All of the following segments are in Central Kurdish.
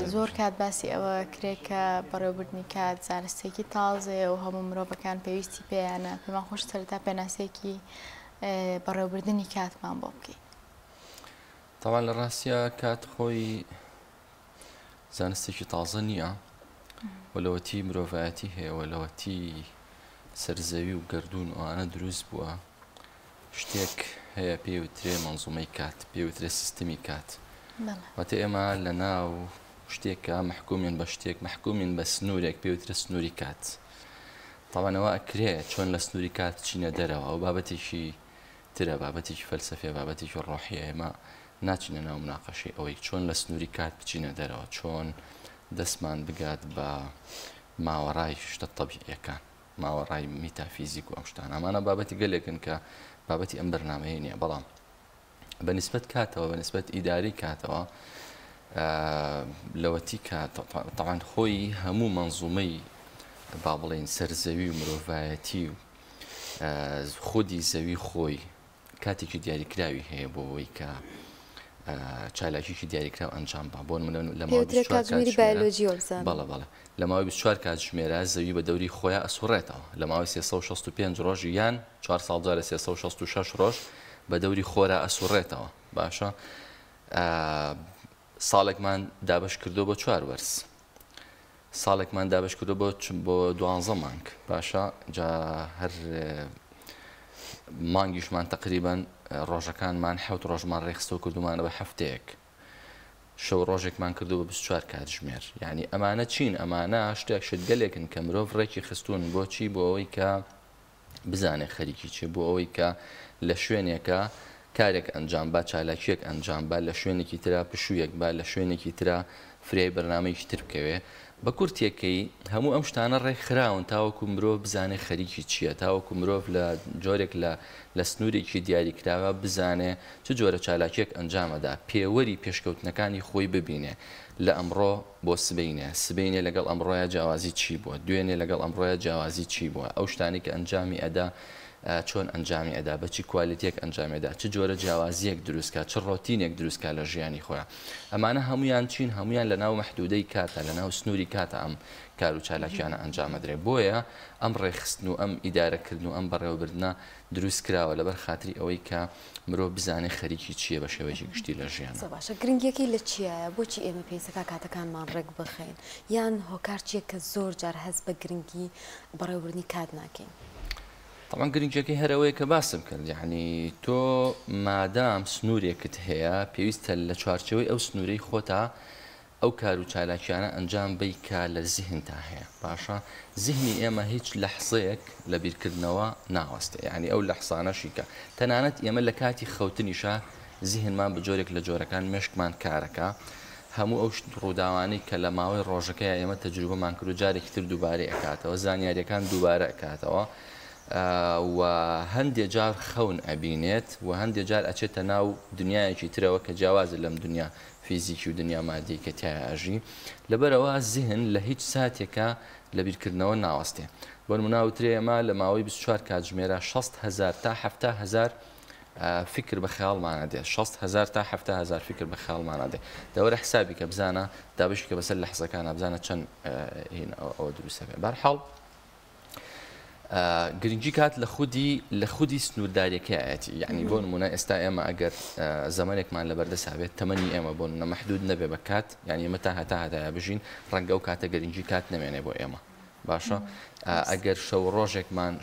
زۆر کات باسی ئەوە کرێ کە بەڕێوەبردننی کات زانستێکی تازێ و هەموو مرۆڤەکان پێویستی پێیانە پێمان خۆش سەرتا پێناسێکی بەڕێوەبردننی کاتمان بۆ بکەین. تاوان لە ڕاستیە کات خۆی زانستێکی تازە نییە و لەوەتی مرۆڤایەتی هەیە و لەوەتی سەرزەوی و گردون ئەوانە دروست بووە شتێک هەیە پێوترێ مەنزومەی کات پێوترێ سیستمی کات واتە ئێمە لە ناو شتێکە محکومین بە شتێک محکومین بە سنوورێک پێوترە سنووری کات تاوانەوە ئەکرێ چۆن لە سنووری کات چینە دەرەوە ئەو بابەتێکی ترە بابەتێکی فەلسەفێ بابەتێکی ڕۆحیە ئێمە ناچینە ناو مناقەشەی ئەوەی چۆن لە سنووری کات بچینە دەرەوە چۆن دەستمان بگات بە ماوەڕای شتە تەبیعیەکان ماوەڕای میتافیزیک و ئەم شتانە ئەمانە بابەتی گەلێکن کە بابەتی ئەم بەرنامەیە نییە بەڵام بەنسبەت کاتەوە بەنسبەت ئیداری کاتەوە لەوەتی کات تەوان خۆی هەموو مەنزومەی با بڵێن سەرزەوی و مرۆڤایەتی و خودی زەوی خۆی کاتێکی دیاریکراوی هەیە بۆ ئەوەی کە چالاکیکی دیاریکراو ئەنجام با بۆ لە بەڵە لە ماوەی 24 کات ژمێرە زەوی بە دەوری خۆیان ئەسوڕێتەوە لە ماوەی 365 ڕۆژ یان 466 ڕۆژ بە دەوری خۆرە ئەسوڕێتەوە باشە ساڵێکمان دابش کردو بۆ 4 وەرز ساڵێکمان دابش کردو بۆ 12 مانگ باشە جا هەر مانگیشمان تقریبان ڕۆژەکانمان 7 ڕۆژمان ڕێخستەوە کردومانە بە هەفتەیەک شەو ڕۆژێکمان کردو بە 24 کات ژمێر یعنی ئەمانە چین ئەمانە شتێک شت گەلێکن کە مرۆڤ ڕێکی خستون بۆچی بۆ ئەوەی کە بزانێ خەریکی چێ بۆ ئەوەی کە لە شوێنێکە کارێک ئەنجام با چالاکیەک ئەنجام با لە شوێنێکی ترا پشوویەک با لە شوێنێکی ترا فرای بەرنامەیەکی تر بکەوێ بە کورتێکەی هەموو ئەم شتانە ڕێکخراون تاوەکو مرۆڤ بزانێ خەریکی چییە تاوەکو مرۆڤ لە جۆرێک لە سنوورێکی دیاریکراوە بزانێ چ جۆرە چالاکیەک ئەنجامەدا پێوەری پێشکەوتنەکانی خۆی ببینێ لە ئەمڕۆ بۆ سبینێ لەگەڵ ئەمڕۆیە جیاوازی چی بووە دوێنێ لەگەڵ ئەمڕۆیە جیاوازی چی بووە ئەو شتانی کە ئەنجامی ئەدا چۆن ئەنجامی ئەدا بەچی کوالیتێک ئەنجامێدا چ جۆرە جیاوازیەک دروستکە چ ڕۆتینێک دروستکە لە ژیانی خۆیان ئەمانە هەمویان چین هەمویان لە ناو مەحدودەی کاتە لە ناو سنووری کاتە ئەم کار و چالاکیانە ئەنجامەدرێ بۆیە ئەم ڕێخستن و ئەم ئیدارەکردن و ئەم بەڕێوەبردنە دروست کراوە لەبەر خاتری ئەوەی کە مرۆڤ بزانێ خەریکی چییە بە شێوەیەکی گشتی لە ژیان باشە گرنگیەکەی لە چییە بۆچی ئێمە پێویستەکە کاتەکانمان ڕێک بخەین یان هۆکار چیە کە زۆر جار هەست بە گرنگی بەڕێوەبردنی کات ناکەین طبعا گرنگیەکەی هەرەوەی کە باسم کرد یعنی تۆ مادام سنوورێکت هەیە پێویستە لە چوارچەوەی ئەو سنوورەی خۆتا ئەو کار و چالاکیانە ئەنجام بیکە لە زیهنتا هەیە باشە زیهنی ئێمە هیچ لەحزەیەک لە بیرکردنەوە ناوەستێ یعنی ئەو لەحزانەشی کە تەنانەت ئێمە لە کاتی خەوتنیشە زیهنمان بە جۆرێک لە جۆرەکان مێشکمان کارەکە هەموو ئەو ڕووداوانی کە لە ماوەی ڕۆژەکەی ئێمە تەجروبەمان کرد و جارێکی تر دووبارەی ئەکاتەوە زانیاریەکان دووبارە ئەکاتەوە و هەندێک جار خەون ئەبینێت و هەندێک جار ئەچێتە ناو دنیایەکی ترەوە کە جیاوازە لەم دنیا فیزیکی و دنیا مادی کە تایە ئاژی لەبەرەوە زیهن لە هیچ ساتێکە لە بیرکردنەوە ناوەستێ بۆ نموناوترێ ئێمە لە ماوەی 24 کات ژمێرە 6,000 تا 7,000 فکر بە خەیاڵمانە دێ 6,000 تا 7,000 فکر بە خەیاڵمانە دێ دەوەرە حسابی کە بزانە دابشی کە بەسەر لە حەزەکانە بزانە چەند ئەوە دروستە بێ بەرحاڵ گرنگی کات لە خودی سنوورداریەکەیەتی یعنی بۆ نمونە ئێستا ئێمە ئەگەر زەمانێکمان لەبەردەساوێت تەمەنی ئێمە بۆ نەمەحدود نەبێ بە کات یعنی ئێمە تا هەتایە بژین ڕەنگە و کاتە گرنگی کات نەمێنێ بۆ ئێمە باشە ئەگەر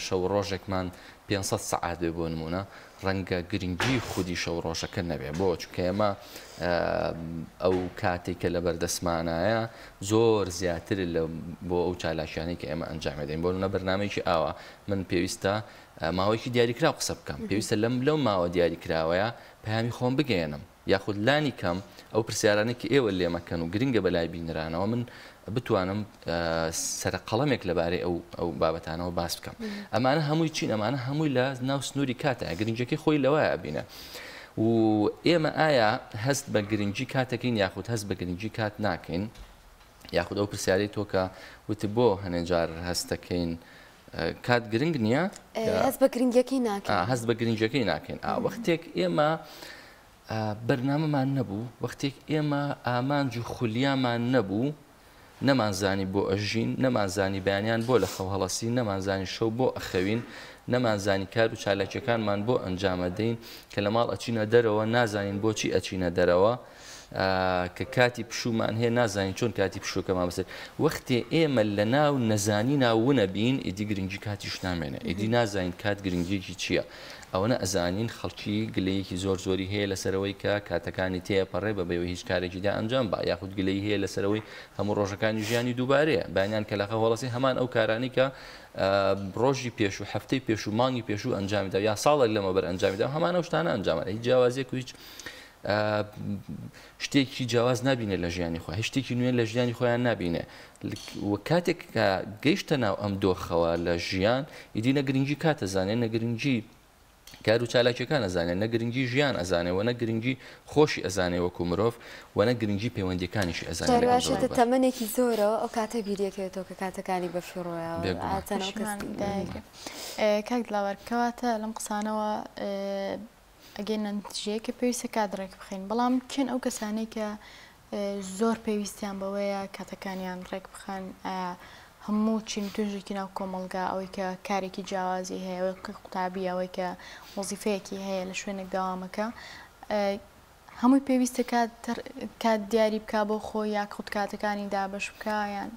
شەو ڕۆژێکمان 500 سەعات بێ بۆ نمونە ڕەنگە گرنگی خودی شەو ڕۆژەکە نەبێ بۆ چونکە ئێمە ئەو کاتێک کە لە بەردەسمانایە زۆر زیاتر بۆ ئەو چالاکیانەی کە ئێمە ئەنجام دەین بۆ نمونە بەرنامەیەکی ئاوە من پێویستە ماوەیەکی دیاریکراو قسە بکەم پێویستە لەو ماوە دیاریکراوەیە پەیامی خۆم بگەێنم یاخود لانی کەم ئەو پرسیارانەی کە ئێوە لێمەکەن و گرنگە بەلای بینرانەوە من بتوانم سەرقەڵەمێک لەبارەی ئەو بابەتانەوە باس بکەم ئەمانە هەمووی چین ئەمانە هەمووی لە ناو سنووری کاتە گرنگەکەی خۆی لەوەیە بینە و ئێمە ئایا هەست بە گرنگی کاتەکەین یاخود هەست بە گرنگی کات ناکەین یاخود ئەو پرسیارەی تۆ کە وتی بۆ هەنێجار هەستەکەین کات گرنگ نییە هەست بە گرنگیەکەی ناکەین هەست بە گرنگەکەی ناکەین وەختێک ئێمە بەرنامەمان نەبوو وەختێک ئێمە ئامانج و خولیامان نەبوو نەمانزانی بۆ ئەژین نەمانزانی بەیانیان بۆ لە خەو هەڵەسی نەمانزانی شەو بۆ ئەخەوین نەمانزانی کار و چالاکیەکانمان بۆ ئەنجامەدەین کە لە ماڵ ئەچینە دەرەوە نازانین بۆچی ئەچینە دەرەوە کە کاتی پشومان هەیە نازانین چۆن کاتی پشوکەمان بەسەر وەختێ ئێمە لە ناو نەزانی ناوونە بین ئیدی گرنگی کاتیش نامێنێ ئیدی نازانین کات گرنگیەکی چییە ئەوەنە ئەزانین خەڵکی گلەیەکی زۆر زۆری هەیە لەسەرەوەی کە کاتەکانی تێپەڕێ بەبێەوە هیچ کارێکیدا ئەنجام با یاخود گلەی هەیە لەسەرەوەی هەموو ڕۆژەکانی ژیانی دووبارەیە بانیان کە لە خەوەڵەسی هەمان ئەو کارانی کە ڕۆژی پێش و هەفتەی پێش و مانگی پێش و ئەنجامیدا یا ساڵێک لەمەبەر ئەنجامیدا هەمان ئەو شتانە ئەنجامە هیچ جیاوازێک و هیچ شتێکی جیاواز نبینێ لە ژیانی خۆ شتێکی نوێن لە ژیانی خۆیان نبینێ و کاتێک کە گەیشتە ناو ئەم دۆخەوە لە ژیان ئیدی نەگرنگی کاتە زانێ نەگرنگی کار و چالاکیەکان ئەزانێت نەگرنگی ژیان ئەزانێ و نەگرنگی خۆشی ئەزانێ وەکو مرۆڤ و نەگرنگی پەیوەندیەکانیشی ئەزانێت باشێتە تەمەنێکی زۆرە ئەو کاتە بیرەکەوێتەوە کە کاتەکانی بەفیڕۆیە کاک دڵاوەرکەواتە لەم قسانەوە ئەگەن نەتیجەیە پێویستە کادڕێک بخەین بەڵام کێن ئەو کەسانەی کە زۆر پێویستیان بەوەیە کاتەکانیان ڕێک بخەن هەموو چین توێژێکی ناو کۆمەلگا ئەوەی کە کارێکی جیاوازی هەیە ئەوەی قوتابی ئەوەی کە وەزیفەیەکی هەیە لە شوێنێک داوامەکە هەمووی پێویستە کات دیاری بکە بۆ خۆی یا خودت کاتەکانی دابەش بکە یان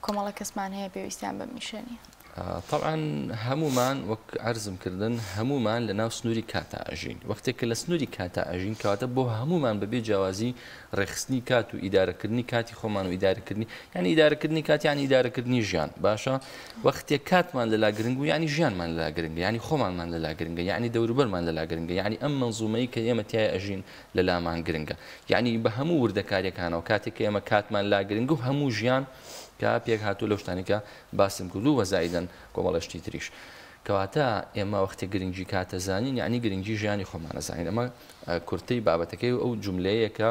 کۆمەڵە کەسمان هەیە پێویستیان بە میشێنی طبعا هەمومان وەک عرزم کردن هەمومان لە ناو سنووری کاتە ئەژین وەختێک کە لە سنووری کاتە ئەژین کاتە بۆ هەمومان بەبێ جیاوازی ڕێخستنی کات و ئیدارەکردنی کاتی خۆمان و ئیدارەکردنی یعنی ئیدارەکردنی کات یانی ئیدارەکردنی ژیان باشە وەختێک کاتمان لەلا گرنگ و یعنی ژیانمان لەلا گرنگە یعنی خۆمانمان لەلا گرنگە یعنی دەوروبەرمان لەلا گرنگە یعنی ئەم منزومەی کە ئێمە تایە ئەژین لەلامان گرنگە یعنی بە هەموو وردەکاریەکانەوە کاتێک کە ئێمە کاتمان لا گرنگ و هەموو ژیان کە پێک هاتوو لەو شتانی کە باسم کردو وەزایدەن کۆمەڵەشتی تریش کەواتە ئێمە وەختی گرنگی کاتە زانین یعنی گرنگی ژیانی خۆمانە زانین ئەمە کورتەی بابەتەکەی ئەو جملەیە کە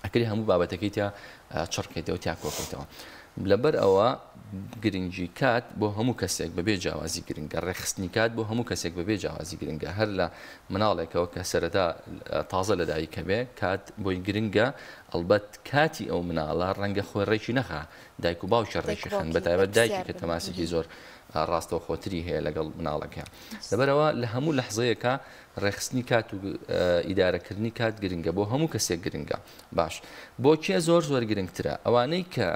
ئەکری هەموو بابەتەکەی تا چڕکەیتەوە تا کۆکەیتەوە لەبەر ئەوە گرنگی کات بۆ هەموو کەسێک بەبێ جیاوازی گرنگە ڕێخستنی کات بۆ هەموو کەسێک بەبێ جیاوازی گرنگە هەر لە مناڵێکەوە کە سەرەتا تازە لەدایکە بێ کات بۆی گرنگە ئەلبەت کاتی ئەو مناڵە ڕەنگە خۆی ڕێکی نەخا دایک و باوکە ڕێکی خەن بەتایبەت دایکی کە تەماسێکی زۆر ڕاستەوە خۆتری هەیە لەگەڵ مناڵەکە لەبەرەوە لە هەموو لەحزەیەکە ڕێخستنی کات و ئیدارەکردنی کات گرنگە بۆ هەموو کەسێک گرنگە باش بۆ کێ زۆر زۆر گرنگترە ئەوانەی کە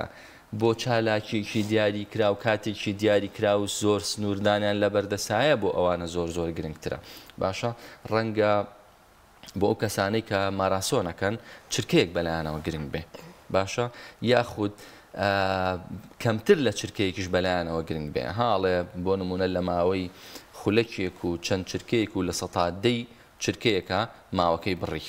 بۆ چالاکیێکی دیاری کرا و کاتێکی دیاری کرا و زۆر سنووردانیان لە بەردەسایە بۆ ئەوانە زۆر زۆر گرنگترە باشە ڕەنگە بۆ ئەو کەسانەی کە ماراسۆنەکەن چرکەیەک بەلایانەوە گرنگ بێ باشە یاخود کەمتر لە چرکەیەکیش بەلایانەوە گرنگ بێ هاڵێ بۆ نمونە لە ماوەی خولەکێک و چەند چرکەیەک و لە سەتادەی چرکەیەکە ماوەکەی بڕی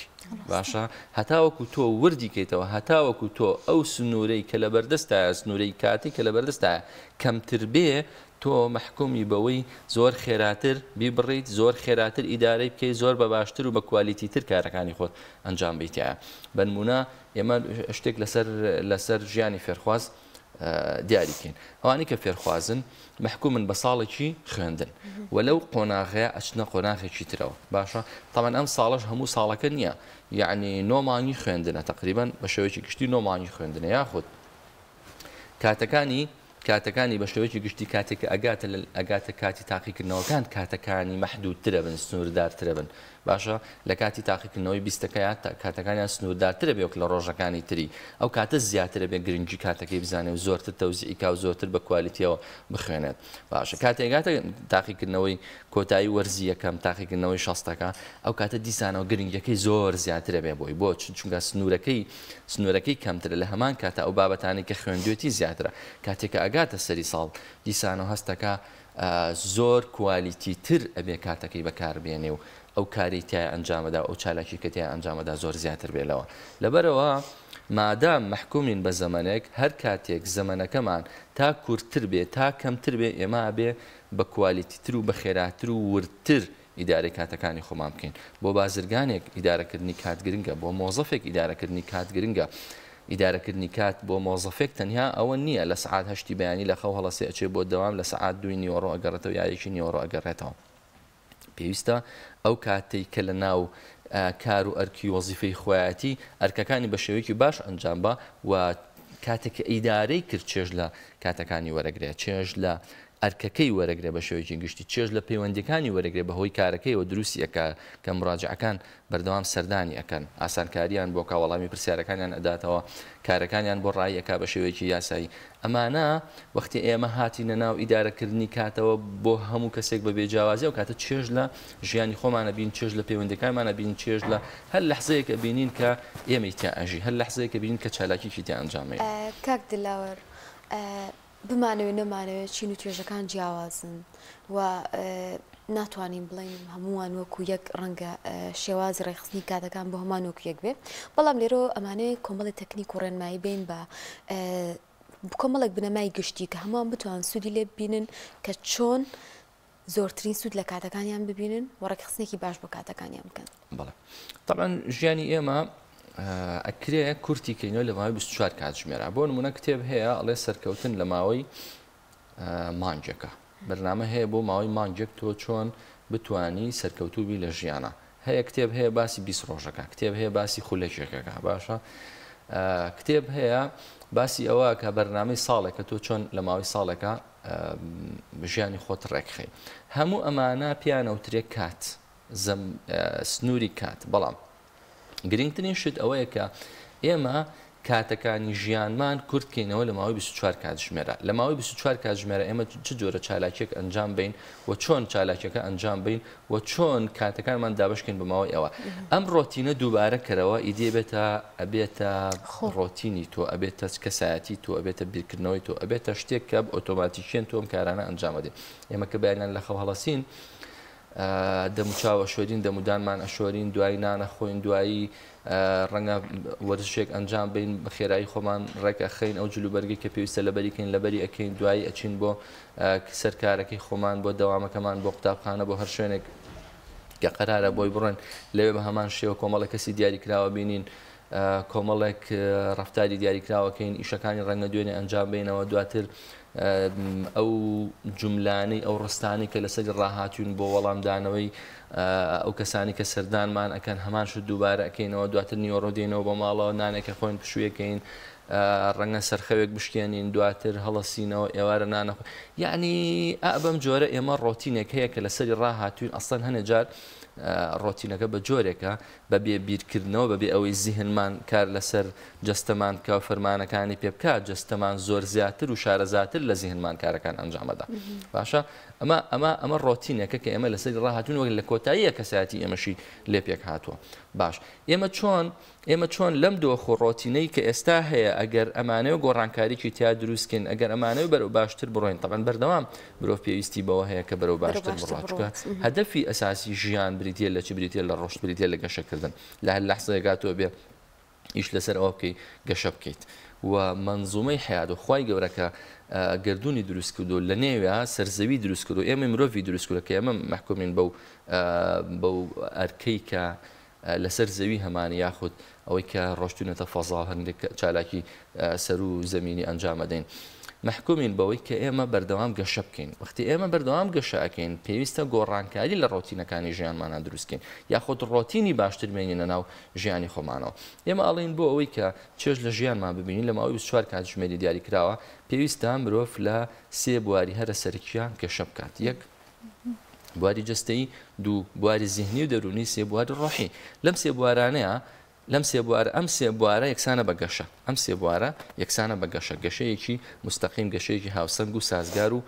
باشە هەتاوەکو تۆ وردی کەیتەوە هەتاوەکو تۆ ئەو سنوورەی کە لە بەردەستایە سنوورەی کاتی کە لە بەردەستایە کەمتر بێ تۆ محکومی بەوەی زۆر خێراتر بیبڕیت زۆر خێراتر ئیدارەی بکەیت زۆر بە باشتر و بە کوالیتی تر کارەکانی خۆت ئەنجام بیتایە بەنمونە ئێمە شتێک لەسەر ژیانی فێرخواز دیاریکەین ئەوانی کە فێرخوازن محکومن بە ساڵێکی خوێندن وەلەو قۆناغەیە ئەچنە قۆناغێکی ترەوە باشە تەمان ئەم ساڵش هەموو ساڵەکە نییە یعنی نۆمانی خوێندنە تقریبان بە شێوەیەکی گشتی نۆمانی خوێندنە یاخود کاتەکانی بە شێوەیەکی گشتی کاتێک ئەگاتە کاتی تاقیکردنەوەکان کاتەکانی مەحدودترە بن سنووردارترە بن باشە لە کاتی تاقیکردنەوەی 20 کاتەکانیان سنووردارترە بێک لە ڕۆژەکانی تری ئەو کاتە زیاترە بێ گرنگی کاتەکەی بزانێ و زۆرتر تەوزیعیکا و زۆرتر بە کوالیتیەوە بخوێنێت باشە کاتێکگاتە تاقیکردنەوەی کۆتایی وەرزی یەکەم تاقیکردنەوەی شەستەکە ئەو کاتە دیسانەوە گرنگەکەی زۆر زیاترە بێ بۆی بۆ چونکە سنوورەکەی کەمترە لە هەمان کاتە ئەو بابەتانی کە خوێندوێتی زیاترە کاتێکە ئەگاتە سەری ساڵ دیسانەوە هەستەکە زۆر کوالیتی تر ئەبێ کاتەکەی بەکاربێنێ و ئەو کاری تای ئەنجامەدا ئەو چالاکی کە تای ئەنجامەدا زۆر زیاتر بێلەوە لەبەرەوە مادام محکومین بە زەمانێک هەر کاتێک زەمانەکەمان تا کورتتر بێ تا کەمتر بێ ئێمە بێ بە کوالیتی تر و بە خێراتر و ورتر ئیدارەی کاتەکانی خۆمان بکەین بۆ بازرگانێک ئیدارەکردنی کات گرنگە بۆ مۆزەفێک ئیدارەکردنی کات گرنگە ئیدارەکردنی کات بۆ مۆزەفێک تەنیا ئەوە نییە لە سعات هەشتی بەیانی لە خەو هەڵەسی ئەچێ بۆ دەوام لە سعات 2 نیوەڕۆ ئەگەڕێتەوە یا 1 نیوەڕۆ ئەگەڕێتەوە پێویستە ئەو کاتەی کە لە ناو کار و ئەرکی وەزیفەی خۆیەتی ئەرکەکانی بە شێوەیەکی باش ئەنجام بە و کاتێک ئیدارەی کرد چێژ لە کاتەکانی وەرەگرێت چێژ لە ئەرکەکەی وەرەگرێ بە شێوەیەکی گشتی چێژ لە پەیوەندەکانی وەرەگرێ بەهۆی کارەکەیەوە دروستیەکە کە مراجعەکان بەردەوام سەردانی ئەەکەن ئاسانکاریان بۆ کاوەڵامی پرسیارەکانیان ئەداتەوە کارەکانیان بۆ ڕایەکە بە شێوەیەکی یاسایی ئەمانە وەختی ئێمە هاتیینە ناو ئیدارەکردنی کاتەوە بۆ هەموو کەسێک بە بێجیاوازی و کاتە چێژ لە ژیانی خۆمانە بین چێژ لە پەیوەندەکانمانە بین چێژ لە هەر لەحزەیەکە بینین کە ئێمەی تیا ئەژی هەر لەحزەیەکە بینین کە چالاکیی تیا ئەنجامێت کاک دلاوەر بمانەوێت نەمانەوێت چین و توێژەکان جیاوازن و ناتوانین بڵین هەمووان وەکو یەک ڕەنگە شێوازی ڕێخستنی کاتەکان بۆ هەمان وەکو یەک بێ بەڵام لێرە ئەمانەیە کۆمەڵی تەکنیک و ڕێنمایی بین بە کۆمەڵێک بنەمای گشتی کە هەمووان بتوان سوودی لێ ببینن کە چۆن زۆرترین سوود لە کاتەکانیان ببینن و ڕێکخستنێکی باش بۆ کاتەکانیان بکەن. بەڵێ طبعا ژیانی ئێمە ئەکرێ کورتی کەینەوە لە ماوەی 24 کاتژمێرە بۆ نمونە کتێب هەیە ئەڵێ سەرکەوتن لە ماوەی مانجەکە بەرنامە هەیە بۆ ماوەی مانجێک تۆ چۆن بتانی سەرکەوتوبی لە ژیانە هەیە کتێب هەیە باسی 20 ڕۆژەکە کتێب هەیە باسی خولەکێکەکە باشە کتێب هەیە باسی ئەوە کە بەرنامەی ساڵێکە تۆ چۆن لە ماوەی ساڵێکە ژیانی خۆت ڕێکخی هەموو ئەمانە پیانەوترێک کات سنووری کات بەڵام گرنگترین شت ئەوەیە کە ئێمە کاتەکانی ژیانمان کورتکەینەوە لە ماوەی 24 کاتژمێرە لە ماوەی 24 کاتژمێرە ئێمە چ جۆرە چالاکیەک ئەنجام بین و چۆن چالاکیەکە ئەنجام بین و چۆن کاتەکانمان دابشکەین بە ماوەی ئەوە ئەم ڕۆتینە دووبارە کەرەوە ئیدێ بێتە ئەبێتە ڕۆتینی تۆ ئەبێتە کەسایەتی تۆ ئەبێتە بیرکردنەوەی تۆ ئەبێتە شتێک کە ئۆتۆماتیکیان تۆم کارانە ئەنجامەدێ ئێمە کە بەیانیان لە خەو هەڵەسین دەموچاوە شۆرین دەمودانمان ئەشۆرین دوای نانە خۆین دوایی ڕەنگە وەرزشێک ئەنجام بین بە خێرایی خۆمان ڕێکە خەین ئەو جلوبەرگی کە پێویستە لەبەریکەین لەبەری ئەەکەین دوایی ئەچین بۆ سەرکارەکەی خۆمان بۆ دەوامەکەمان بۆ قوتابخانە بۆ هەر شوێنێک کە قەرارە بۆی بڕێن لەوێ بە هەمان شێوە کۆمەڵە کەسی دیاریکراوە بینین کۆمەڵێک ڕفتاری دیاریکراوەکەین ئیشەکانی ڕەنگە دوێنێ ئەنجام بینەوە دواتر ئەو جملانەی ئەو ڕستانی کە لەسەر ڕاهاتوون بۆ وەڵامدانەوەی ئەو کەسانی کە سەردانمان ئەکەن هەمان شت دووبارە ئەەکەینەوە دواتر نیوەڕۆ دێنەوە بە ماڵەوە نانێکە خۆین پشوویەکەین ڕەنگە سەرخەوێک بشکێنین دواتر هەڵەسینەوە ئێوارە نانەخۆ یعنی بەم جۆرە ئێمە ڕۆتینێک هەیە کە لەسەری ڕاهاتوین ئەسڵەن هەنێ جار ڕۆتینەکە بە جۆرێکە بەبێ بیرکردنەوە بەبێ ئەوەی زیهنمان کار لەسەر جەستەمان کە و فەرمانەکانی پێ بکات جەستەمان زۆر زیاتر و شارەزاتر لە زیهنمان کارەکان ئەنجامەدا باشە ئەمە ڕۆتینێکە کە ئێمە لەسەر ڕاهاتوون وەک لە کۆتاییە کەسایەتی ئێمەشی لێ پێک هاتووە باش ئێمە چۆن لەم دۆخۆ ڕۆتینەی کە ئێستا هەیە ئەگەر ئەمانەوە گۆڕانکاریی تیا دروستکەین ئەگەر ئەمانەوە بەرەو باشتر بڕۆین تەبەن بەردەوام مرۆڤ پێویستی بەوە هەیە کە بەرەو باشتر بڕاتچکە هەدەفی ئەساسی ژیان بریتە لە چ بریتە لە ڕۆشت بریتە لە گەشەکردن لە هەر لەحزەیەکاتەوە بێ ئیش لەسەر ئەوە بکەی گەشە بکەیت و منزومەی حیات و خوای گەورەکە گردردونی دروست کردو لە نێوە سەرزەوی دروست کردو ئێمە مرۆڤی دروست کردو کە ئێمە محکومین بەو ئەرکەی کە لەسەر زەوی هەمانی یاخود ئەوەی کە ڕۆشتونەتە فەزا هەندێک چالاکی سەر و زەمینی ئەنجامەدەین محکومین بەوەی کە ئێمە بەردەوام گەشە بکەین وەختی ئێمە بەردەوام گەشەکەین پێویستە گۆڕانکاری لە ڕۆتینەکانی ژیانمانە دروستکەین یاخود ڕۆتینی باشتر بینینە ناو ژیانی خۆمانەوە ئێمە ئەڵین بۆ ئەوەی کە چێژ لە ژیانمان ببینین لە ماوەی 24 کاتژمێری دیاری کراوە پێویستە مرۆڤ لە سێ بواری هەرە سەرکیان گەشە بکات یەک بواری جستەیی دوو بواری زیهنی و دەرونی سێ بواری ڕۆحی لەم سێ بوارانەیە لەم سێ بوارە ئەم سێ بوارە یەکسانە بە گەشە ئەم سێ بوارە یەکسانە بە گەشە گەشەیەکی مستەقیم گەشەیەکی هاوسەنگ و سازگار و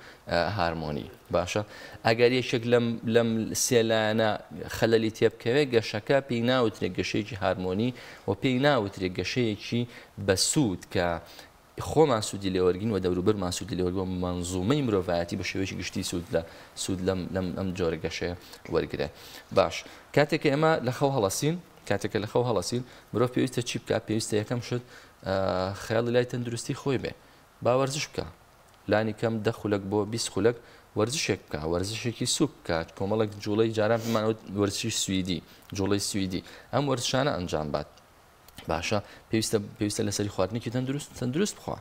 هارمۆنی باشە ئەگەر یەکێک لەم سێلایانە خەلەلی تێبکەوێت گەشەکە پێی ناوترێت گەشەیەکی هارمۆنی و پێی ناوترێت گەشەیەکی بە سوود کە خۆمان سوودی لێوەرگین و دەوروبەرمان سوودی لێوەرگۆ منزومەی مرۆڤایەتی بە شێوەیەکی گشتی سوود لەم ئەم جۆرە گەشەیە وەرگرێ باش کاتێک ئێمە لە خەو هەڵەسین کاتێکە لە خەو هەڵەسین مرۆڤ پێویستە چی بکات پێویستە یەکەم شت خەیاڵی لای تەندروستی خۆی بێ با وەرزش بکە لانی کەم 10 خولەک بۆ 20 خولەک وەرزشێک بکە وەرزشێکی سوک بکات کۆمەڵک جوڵەی جاران بمانەوە وەرزشی سویدی جوڵەی سویدی ئەم وەرزشانە ئەنجام بات باشە پێویستە لەسەری خواردنێکی تەندروست بخوا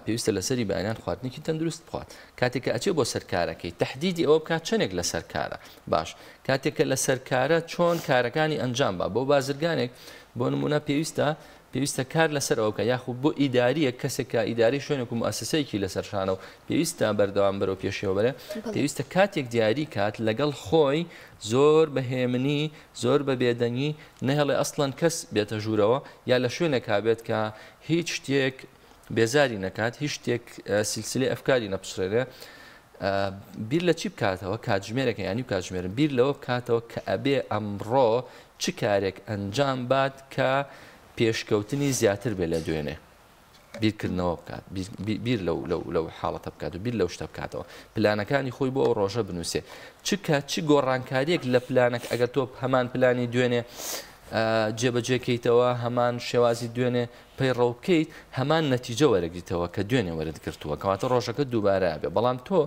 پێویستە لەسەری بەیانیان خواردنێکی تەندروست بخوات کاتێککە ئەچێ بۆ سەرکارەکەی تهدیدی ئەوە بکات چەندێک لە سەرکارە باش کاتێککە لە سەرکارە چۆن کارەکانی ئەنجام بە بۆ بازرگانێک بۆ نمونە پێویستە کار لەسەر ئەوکە یاخود بۆ ئیداریە کەسێکە ئیداری شوێنێک و مؤسسەیەکی لەسەرشانە و پێویستە بەردەوام بەرەو پێشەوە بەرە پێویستە کاتێک دیاری کات لەگەڵ خۆی زۆر بەهێمنی زۆر بە بێدەنگی نەهێڵێ ئەسڵەن کەس بێتە ژوورەوە یا لە شوێنێک بێت کە هیچ شتێک بێزاری نەکات هیچ شتێک سلسلەی ئەفکاری نەپشرێنێ بیر لە چی بکاتەوە کاتژمێرەکە ینی و کاتژمێرن بیر لەوە بکاتەوە کە ئەبێ ئەمڕۆ چ کارێک ئەنجام بات کە پێشکەوتنی زیاتر بێ لە دوێنێ بیرکردنەوە بکات بیر لەو حاڵەتە بکات و بیر لەو شتە بکاتەوە پلانەکانی خۆی بۆ ئەو ڕۆژە بنووسێ چ گۆڕانکاریەک لە پلانێک ئەگەر تۆ هەمان پلانی دوێنێ جێبەجێکەیتەوە هەمان شێوازی دوێنێ پەیڕەو بکەیت هەمان نەتیجە وەرەگریتەوە کە دوێنێ وەرەگرتووە کەواتە ڕۆژەکە دووبارە بێ بەڵام تۆ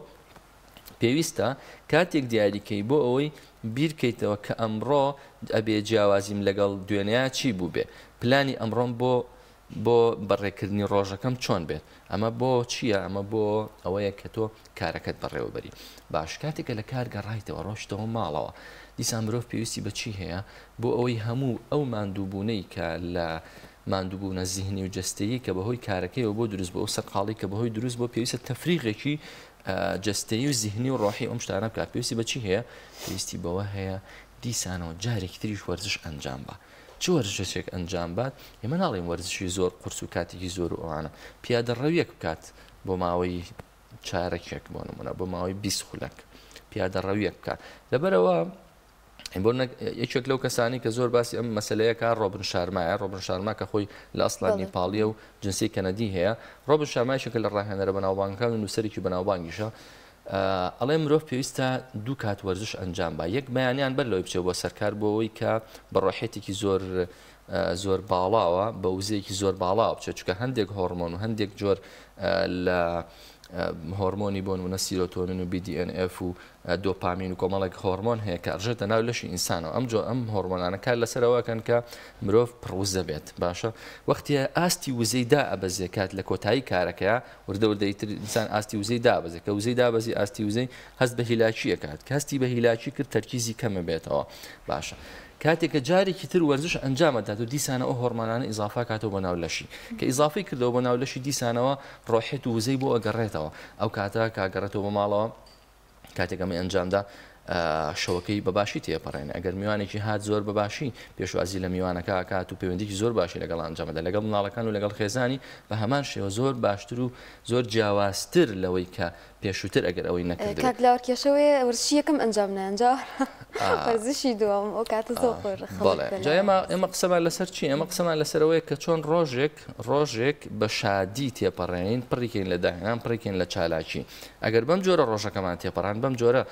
پێویستە کاتێک دیاریکەی بۆ ئەوەی بیرکەیتەوە کە ئەمڕۆ ئەبێ جیاوازیم لەگەڵ دوێنەیە چی بوو بێ پلانی ئەمڕۆم بۆ بەڕێکردنی ڕۆژەکەم چۆن بێت ئەمە بۆ چییە ئەمە بۆ ئەوەیە کە تۆ کارەکەت بەڕێوەبەری باش کاتێکە لە کار گەڕایتەوە ڕۆشتەوە ماڵەوە دیسان مرۆڤ پێویستی بە چی هەیە بۆ ئەوەی هەموو ئەو ماندووبوونەی کە لە ماندووبوونە زیهنی و جستەیی کە بەهۆی کارەکەیەوە بۆ دروست بۆ ئەو سەرقاڵی کە بەهۆی دروست بۆ پێویستە تەفریغێکی جستەیی و زیهنی و ڕۆحی ئەم شتانە بکات پێویستی بە چی هەیە پێویستی بەوە هەیە دیسانەوە جارێکی تریش وەرزش ئەنجام بە چ وەرزشێک ئەنجام بات ئێمە ناڵێم وەرزشی زۆر قورس و کاتێکی زۆر و ئەوانە پیادە ڕەویەک بکات بۆ ماوەی چارەکێک بۆ نمونە بۆ ماوەی 20 خولەک پیادە ڕەویەک بکات لەبەرەوە بۆ یەکێک لەو کەسانی کە زۆر باسی ئەم مەسلەیەکە ڕۆبن شارمایە ڕۆبن شارما کە خۆی لە ئەسڵان نیپاڵیە و جنسی کەنەدی هەیە ڕۆبن شارمایشێکە لە ڕاهێنەرە بەناوبانگەکان و نووسەرێکی بەناوبانگیشە ئەڵێ مرۆڤ پێویستە دوو کات وەرزش ئەنجام با یەک بەیانیان بەر لەوەی بچێت بۆ سەرکار بۆ ئەوەی کە بەڕۆحێتێکی زۆر باڵاوە بە وزەیەکی زۆر باڵاوە بچێت چکە هەندێک هۆرمۆن و هەندێک جۆر لە هۆرمۆنی بۆ نمونە سیرۆتۆنین و BDNF و دۆپامین و کۆمەڵێک هۆرمۆن هەیە کە ئەژێتە ناو لەشی ئینسانەوە ئەم هۆرمۆنانە کار لەسەرەوەکەن کە مرۆڤ پڕوزە بێت باشە وەختی ئاستی وزەی دابەزێ کات لە کۆتایی کارەکەیە وردەوردەیتر ئینسان ئاستی وزەی دابەزێت کە وزەی دابەزی ئاستی وزەی هەست بە هیلاچیە کات کە هەستی بە هیلاچی کرد تەرکیزی کەمە بێتەوە باشە کاتێککە جارێکی تر وەرزش ئەنجامەدات و دیسانە ئەو هۆرمۆنانە ئیزافا کاتەوە بە ناو لەشی کە ئیزافی کردەوە بە ناو لەشی دیسانەوە ڕۆحێت و وزەی بۆ ئەگەڕێتەوە ئەو کاتە کاگەڕێتەوە بە ماڵەوە کاتێکەمە ئەنجامدا شەوەکەی بەباشی تێپەڕێنە ئەگەر میوانێکی هات زۆر بەباشی پێشوازی لە میوانەکە کات و پەیوەندێکی زۆر باشی لەگەڵ ئەنجامەدا لەگەڵ مناڵەکان و لەگەڵ خێزانی بە هەمان شێوە زۆر باشتر و زۆر جیاوازتر لەوەی کە پێشووتر ئەگەر ئەوەی نەکرد کاکلاوەر کێشەوەی ورشی یەکەم ئەنجام نەنجا وەرزشی دووەم ئەو کاتە زۆر ئێمە قسەمان لەسەر چی ئێمە قسەمان لەسەرەوەی کە چۆن ڕۆژێک بە شادی تێپەڕێنین پڕیکەین لە داهێنان پڕیکەین لە چالاکی ئەگەر بەم جۆرە ڕۆژەکەمان تێپەڕان بەم جۆرە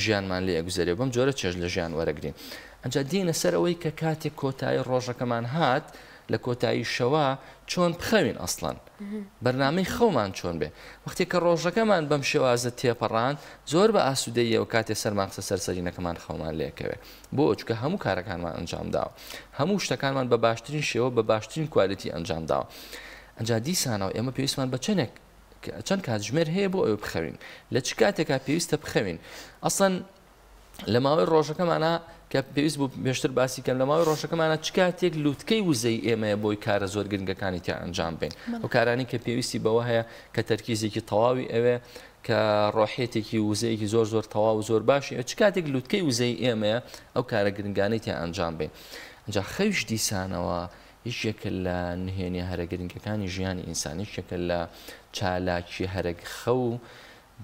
ژیانمان لێ ئەگوزارێ بەم جۆرە چێژ لە ژیان وەرەگرین ئەنجا دینە سەر ئەوەی کە کاتێک کۆتایی ڕۆژەکەمان هات لە کۆتایی شەوە چۆن بخەوین ئەسڵان بەرنامەی خەومان چۆن بێ وەختێک کە ڕۆژەکەمان بەم شێوازە تێپەڕان زۆر بە ئاسوودەیەوە کاتێ سەرمان قسە سەرسەرینەکەمان خەومان لێکەوێ بۆ چکە هەموو کارەکانمان ئەنجام داوە هەموو شتەکانمان بە باشترین شێوە بە باشترین کوالیتی ئەنجام داوە ئەنجا دیسانەوە ئێمە پێویستمان بە چەند کاتژمێر هەیە بۆ ئەوە بخەوین لە چ کاتێکا پێویستە بخەوین ئەسڵەن لە ماوەی ڕۆژەکەمانە کە پێویست بوو بێشتر باسی کەم لە ماوەی ڕۆژەکەمانە چ کاتێک لووتکەی وزەی ئێمەیە بۆی کارە زۆر گرنگەکانی تیا ئەنجام بین ئەو کارانی کە پێویستی بەوە هەیە کە تەرکیزێکی تەواوی ئەوێ کە ڕۆحێتێکی وزەیەکی زۆر تەواو و زۆر باشی چ کاتێک لووتکەی وزەی ئێمەیە ئەو کارە گرنگانەی تیا ئەنجام بین ئەنجا خەویش دیسانەوە هیچێکە لە نهێنی هەرە گرنگەکانی ژیانی ئینسانی هیچێکە لە چالاکی هەرە خەو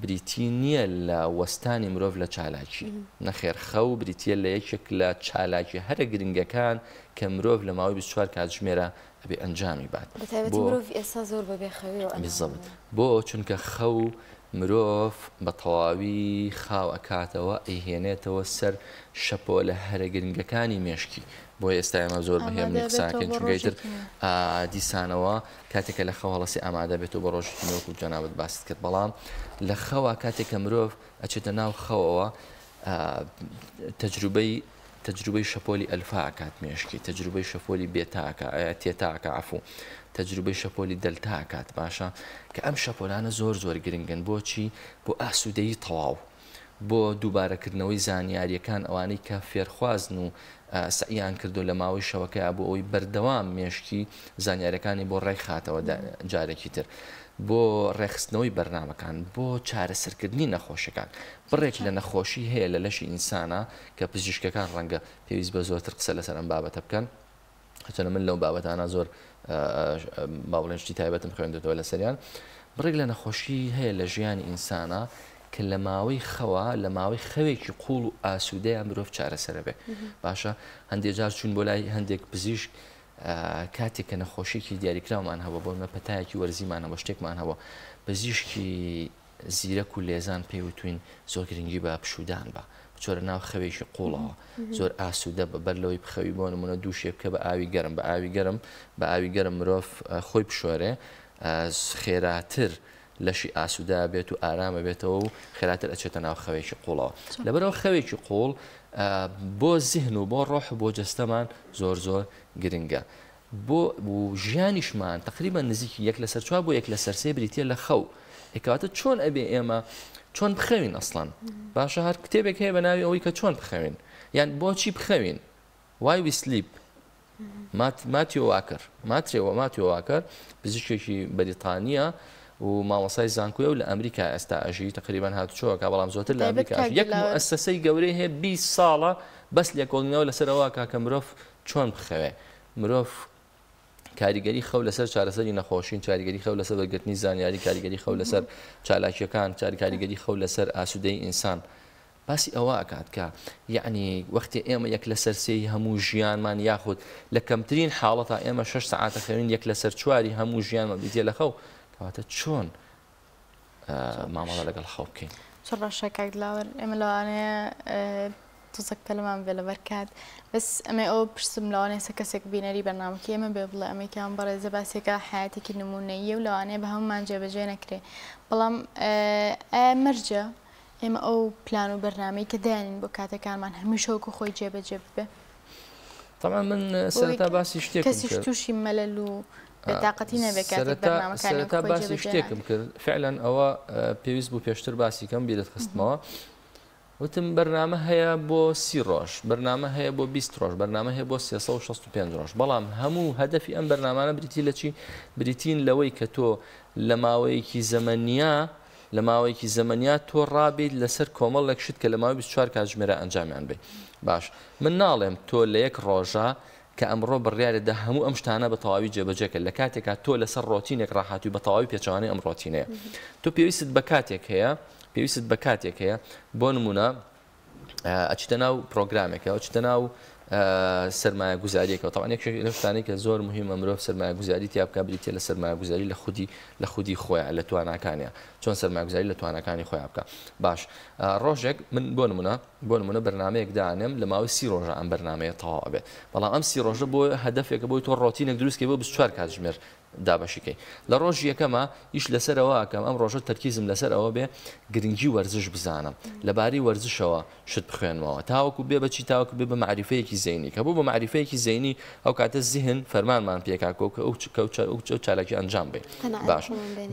بریتی نییە لە وەستانی مرۆڤ لە چالاکی نەخێر خەو بریتە لە یەکێک لە چالاکی هەرە گرنگەکان کە مرۆڤ لە ماوەی 24 کاتژمێرە ئەبێ ئەنجامی بات بۆ چونکە خەو مرۆڤ بە تەواوی خاو ئەکاتەوە ئەیهێنێتەوە سەر شەپۆ لە هەرە گرنگەکانی مێشکی بۆ ئێستا ئێمە زۆر بەهێمنی قساکەین چونگەیتر دیسانەوە کاتێکە لە خەو هەڵەسی ئامادە بێتەوە بە ڕۆژی نوێک و جەنابەت باست کرد بەڵام لە خەوە کاتێکە مرۆڤ ئەچێتە ناو خەوەوە تجربەی شەپۆلی ئەلفاکات مێشکی تجربەی شەپۆلی تێتاکە عفو تجربەی شەپۆلی دەلتاکات باشە کە ئەم شەپۆلانە زۆر گرنگن بۆچی بۆ ئاسوودەیی تەواو بۆ دووبارەکردنەوەی زانیاریەکان ئەوانەی کە فێرخوازن و سعیان کردو لە ماوەی شەوەکەی بۆ ئەوی بەردەوام مێشکی زانیاریەکانی بۆ ڕێی خاتەوە جارێکی تر بۆ ڕێخستنەوەی بەرنامەکان بۆ چارەسەرکردنی نەخۆشیەکان بڕێک لە نەخۆشی هەیە لە لەشی ئینسانە کە پزیشکەکان ڕەنگە پێویست بە زۆرتر قسە لەسەر ئەم بابەتە بکەن هەچەنە من لەو بابەتانە زۆر باوڵێنشتی تایبەتم خوێندێتەوە لە سەریان بڕێک لە نەخۆشی هەیە لە ژیانی ئینسانە کە لە ماوەی خەوە لە ماوەی خەوێکی قوڵ و ئاسوودەیە مرۆڤ چارەسەرە بێ باشە هەندێک جار چوون بۆ لای هەندێک پزیشک کاتێک کە نەخۆشیێکی دیاریکراومان هەبوو بۆ مەپەتایەکی وەرزیمان هەبوو شتێکمان هەبوو پزیشکی زیرەک و لێزان پێیوتوین زۆر گرنگی بە پشودان بە چۆرە ناو خەوێکی قوڵەوە زۆر ئاسوودە بەر لەوەی بخەوی بۆ نمونە دوو شێ بکە بە ئاوی گەرم بە ئاوی گەرم مرۆڤ خۆی بشۆرێ خێراتر لەشی ئاسوودا بێت و ئارامە بێتەوە و خێراتر ئەچێتە ناو خەوێکی قوڵەوە لەبەرەوە خەوێکی قوڵ بۆ زیهن و بۆ ڕۆح بۆ جەستەمان زۆر گرنگە بۆ ژیانیشمان تقریبا نزیکی یەک لەسەر چوار بۆ یەک لەسەر سێ بریتە لە خەو ئێکەواتە چۆن ئەبێ ئێمە چۆن بخەوین ئەسڵان باشە هەر کتێبێک هەیە بە ناوی ئەوەی کە چۆن بخەوین یان بۆچی بخەوین why we sleep ماتیۆ واکر پزیشکێکی بەریتانیا و مامۆسای زانکۆیە و لە ئەمریکا ئێستا ئەژی تقریبا هاتوچۆوە بەڵام زۆرتر لە ئەمریکا یەک مؤسسەی گەورەی هەیە 20 ساڵە بەس لێکۆڵینەوە لەسەر ئەوە کە مرۆڤ چۆن بخەوێ مرۆڤ کاریگەری خەو لەسەر چارەسەری نەخۆشین کاریگەری خەو لەسەر بەرگرتنی زانیاری کاریگەری خەو لەسەر چالاکیەکان کاریگەری خەو لەسەر ئاسوودەی ئینسان باسی ئەوە ئەکات کە یعنی وەختی ئێمە یەک لەسەر سێی هەموو ژیانمان یاخود لە کەمترین حاڵەتە ئێمە 6 ساعاتە خەوین یەک لەسەر چواری هەموو ژیانمە بریتە لە خەو کەواتە چۆن مامەڵە لەگەڵ خەو بکەین چۆن ڕەشە کاکلاوەر ئێمە لەوانەیە تۆزەک پەلەمان بێ لەبەر کات بەس ئەمە ئەو پرسم لەوانەیە سە کەسێک بینەری بەرنامەکە ئێمە بێ بڵێ ئەمریکان بەڕێزە باسێکە حیاتێکی نمونەیە و لەوانەیە بە هەمومان جێبەجێ نەکرێ بەڵام مەرجە ئێمە ئەو پلان و بەرنامەی کە دایانین بۆ کاتەکانمان هەمیشە وەکو خۆی جێبەجێ ببێ طبعا من سەرەتا باسی شتێکم کرد کەسیش تووشی مەلەل و بێتاقەتی نەبێت کاتێک بەرنامەکانی سەرەتا باسی شتێکم کرد فعلا ئەوە پێویست بوو پێشتر باسی کەم بیرت خستمەوە وتم بەرنامە هەیە بۆ 30 ڕۆژ بەرنامە هەیە بۆ 20 ڕۆژ بەرنامە هەیە بۆ 365 ڕۆژ بەڵام هەموو هەدەفی ئەم بەرنامانە بریتی لە چی بریتین لەوەی کە تۆ لە ماوەیەکی زەمەنیا تۆ ڕابیت لەسەر کۆمەڵێک شت کە لە ماوەی 24 کاتژمێرە ئەنجامیان بێ باش من ناڵێم تۆ لە یەک ڕۆژە کە ئەمڕۆ بڕیارێدا هەموو ئەم شتانە بە تەواوی جێبەجێکە لە کاتێکا تۆ لەسەر ڕۆتینێک ڕاحاتی بە تەواوی پێچوانەی ئەم ڕۆتینەیە تۆ پێویستت بە کاتێک هەیە بۆ نمونە ئەچیتە ناو پرۆگرامێکە ئەچیتە ناو سرمایه گوزاریەکەوە طبعا یەک لە شتانەی کە زۆر مهمە مرۆڤ سرمایه گوزاری تیا بکە بریتە لە سرمایه گوزاری لە خودی خۆیان لە تواناکانیە چۆن سرمایه گوزاری لە تواناکانی خۆیان بکە باش ڕۆژێک من بۆ نمونە بەرنامەیەک دانێم لە ماوەی 30 ڕۆژە ئەم بەرنامەیە تەواو بێت بەڵام ئەم 30 ڕۆژە بۆ هەدەفێکە بۆی تۆ ڕۆتینێک دروستکەی بۆ 24 کاتژمێر دابەشیکەی لە ڕۆژ یەکەمە ئیش لەسەرەوە ئەکەم ئەم ڕۆژە تەرکیزم لەسەر ئەوە بێ گرنگی وەرزش بزانم لەباری وەرزشەوە شت بخوێنمەوە تاوەکو بێ بەچی تاوەکو بێ بە معریفەیەکی زەینی کە بوو بە معریفەیەکی زەینی ئەو کاتە زیهن فەرمانمان پێکاکۆ کە ئەو چالاکی ئەنجام بێ باش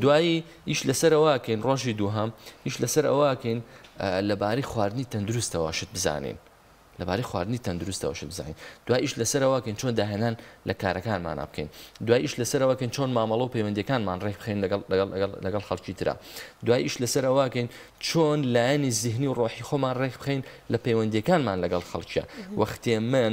دوایی ئیش لەسەرەوەکەین ڕۆژی دووهەم ئیش لەسەر ئەوەکەین لەباری خواردنی تەندروستەوە شت بزانین لەبارەی خواردنی تەندروستەوە شت بزانین دوای ئیش لەسەرەوەکەین چۆن داهێنان لە کارەکانمان بکەین دوای ئیش لەسەرەوەکەین چۆن مامەڵە و پەیوەندیەکانمان ڕێک بخەین لەگەڵ خەڵکی ترا دوای ئیش لەسەرەوەکەین چۆن لایەنی زیهنی و ڕۆحی خۆمان ڕێک بخەین لە پەیوەندیەکانمان لەگەڵ خەڵکیە وەختێ من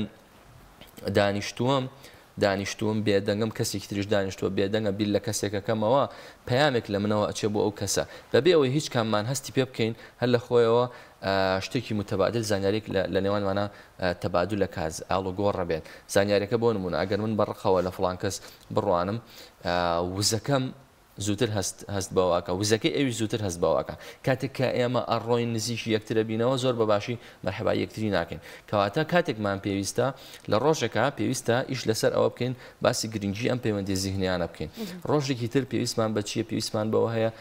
دانیشتووم بێدەنگم کەسێکی تریش دانیشتووە بێدەنگە بیر لە کەسێکەکەمەوە پەیامێک لە منەوە ئەچێ بۆ ئەو کەسە بەبێ ئەوەی هیچ کاممان هەستی پێ بکەین هەر لە خۆیەوە شتێکی متەبادل زانیارێک لە نێوانمانە تەبادل لە کاز ئاڵوگۆڕە بێت زانیارەکە بۆ نمونە ئەگەر من بەڕخەوە لە فڵان کەس بڕوانم وزەکەم زووتر هەست بەواکە وزەکەی ئەوی زووتر هەست بەواکە کاتێک کە ئێمە ئەڕۆین نزیکی یەکترە بینەوە زۆر بەباشی مەرحەبا یەکتری ناکەین کەواتە کاتێکمان پێویستە لە ڕۆژێکە پێویستە ئیش لەسەر ئەوە بکەین باسی گرنگی ئەم پەیوەندی زیهنیانە بکەین ڕۆژێکی تر پێویستمان بە چیە پێویستمان بەوە هەیە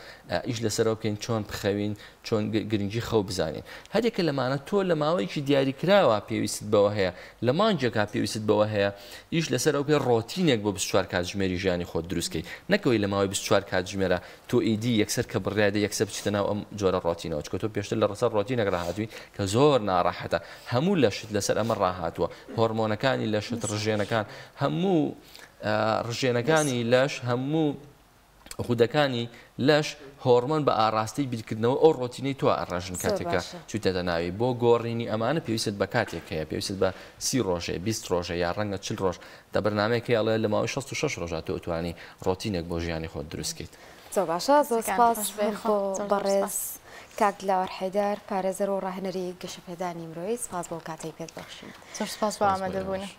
ئیش لەسەرەوە بکەین چۆن بخەوین چۆن گرنگی خەو بزانین هەرێکە لەمانە تۆ لە ماوەیەکی دیاریکراوە پێویست بەوە هەیە لە مانجێکا پێویست بەوە هەیە ئیش لەسەر ئەو پێ ڕۆتینێک بۆ 24 کاتژمێری ژیانی خۆت دروستکەی نەکەوەی لە ماوەی 24 کاتژمێرە تۆ ئیدی یەکسەر کە بڕیادە یەکسەر بچیتە ناو ئەم جۆرە ڕۆتینەوە چکە تۆ پێشتر لە ڕەسەر ڕۆتینێک ڕاهاتووی کە زۆر ناڕەحەتە هەموو لەشت لەسەر ئەمە ڕاهاتووە هۆرمۆنەکانی لەشت ڕژێنەکان هەموو ڕژێنەکانی لەش هەموو خودەکانی لەش هۆرمۆن بە ئاراستی بیرکردنەوە ئەو ڕۆتینەی تۆ ئەڕژن کاتێکە چوتەتە ناوی بۆ گۆڕینی ئەمانە پێویست بە کاتێک هەیە پێویست بە 30 ڕۆژێ 20 ڕۆژە یا ڕەنگە 40 ڕۆژ دە بەرنامەیەکی ئەڵێ لە ماوەی 66 ڕۆژات تۆ ئەتوانی ڕۆتینێک بۆ ژیانی خۆت دروستکەیت زۆر باشە زۆر سپاس بەڕێز کاک دلاوەر حەیدەر پارێزەر و ڕاهێنەری گەشەپێدانی مرۆیی سپاس بۆ کاتەی پێت بەخشین زۆر سپاس بۆ ئامادەبوونی